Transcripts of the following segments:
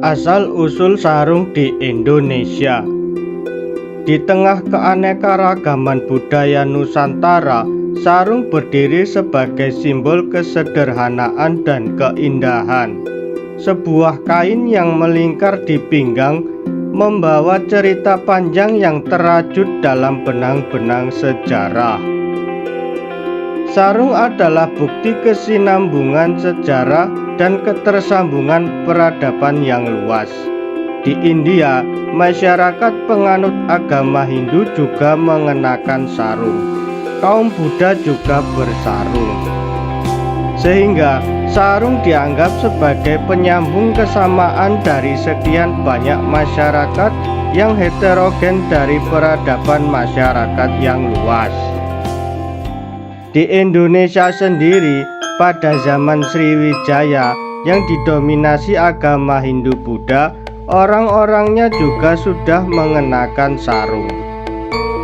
Asal-usul sarung di Indonesia. Di tengah keanekaragaman budaya Nusantara, sarung berdiri sebagai simbol kesederhanaan dan keindahan. Sebuah kain yang melingkar di pinggang membawa cerita panjang yang terajut dalam benang-benang sejarah. Sarung adalah bukti kesinambungan sejarah dan ketersambungan peradaban yang luas. Di India, masyarakat penganut agama Hindu juga mengenakan sarung. Kaum Buddha juga bersarung. Sehingga sarung dianggap sebagai penyambung kesamaan dari sekian banyak masyarakat yang heterogen dari peradaban masyarakat yang luas. Di Indonesia sendiri, pada zaman Sriwijaya yang didominasi agama Hindu-Buddha, orang-orangnya juga sudah mengenakan sarung.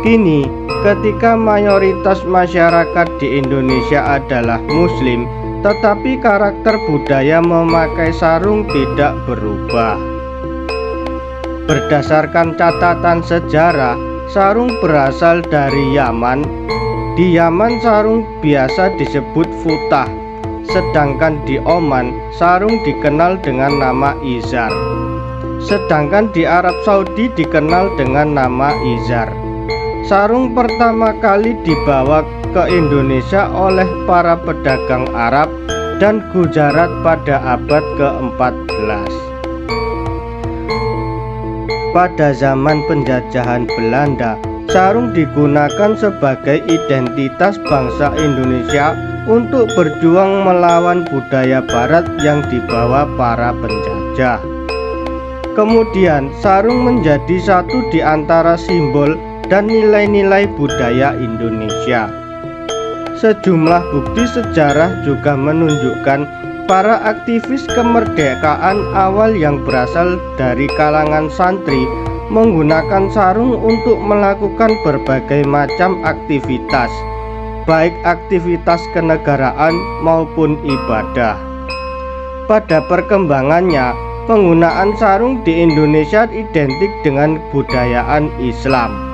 Kini, ketika mayoritas masyarakat di Indonesia adalah Muslim, tetapi karakter budaya memakai sarung tidak berubah. Berdasarkan catatan sejarah, sarung berasal dari Yaman. Di Yaman sarung biasa disebut futah, sedangkan di Oman sarung dikenal dengan nama izar. Sedangkan di Arab Saudi dikenal dengan nama izar. Sarung pertama kali dibawa ke Indonesia oleh para pedagang Arab dan Gujarat pada abad ke-14. Pada zaman penjajahan Belanda, sarung digunakan sebagai identitas bangsa Indonesia untuk berjuang melawan budaya barat yang dibawa para penjajah. Kemudian, sarung menjadi satu di antara simbol dan nilai-nilai budaya Indonesia. Sejumlah bukti sejarah juga menunjukkan para aktivis kemerdekaan awal yang berasal dari kalangan santri menggunakan sarung untuk melakukan berbagai macam aktivitas, baik aktivitas kenegaraan maupun ibadah. Pada perkembangannya, penggunaan sarung di Indonesia identik dengan kebudayaan Islam.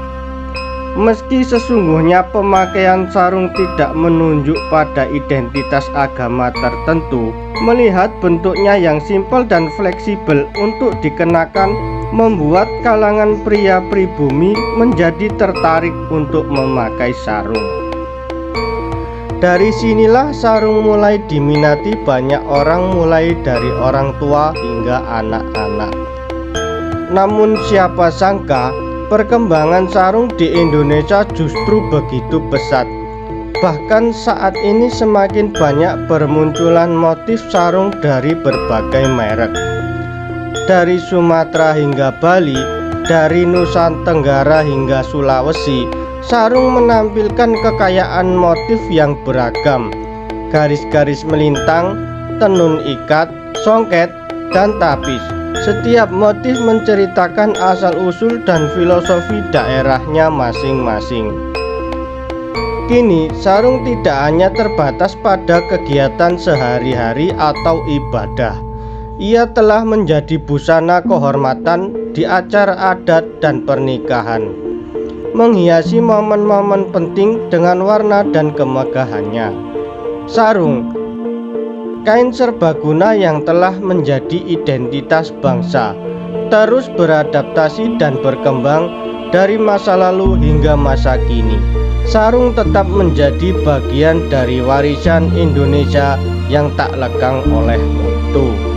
Meski sesungguhnya pemakaian sarung tidak menunjuk pada identitas agama tertentu, melihat bentuknya yang simpel dan fleksibel untuk dikenakan membuat kalangan pria pribumi menjadi tertarik untuk memakai sarung. Dari sinilah sarung mulai diminati banyak orang, mulai dari orang tua hingga anak-anak. Namun siapa sangka perkembangan sarung di Indonesia justru begitu pesat. Bahkan saat ini semakin banyak bermunculan motif sarung dari berbagai merek. Dari Sumatera hingga Bali, dari Nusa Tenggara hingga Sulawesi, sarung menampilkan kekayaan motif yang beragam. Garis-garis melintang, tenun ikat, songket, dan tapis. Setiap motif menceritakan asal-usul dan filosofi daerahnya masing-masing. Kini, sarung tidak hanya terbatas pada kegiatan sehari-hari atau ibadah. Ia telah menjadi busana kehormatan di acara adat dan pernikahan, menghiasi momen-momen penting dengan warna dan kemegahannya. Sarung, kain serbaguna yang telah menjadi identitas bangsa, terus beradaptasi dan berkembang dari masa lalu hingga masa kini. Sarung tetap menjadi bagian dari warisan Indonesia yang tak lekang oleh mutu.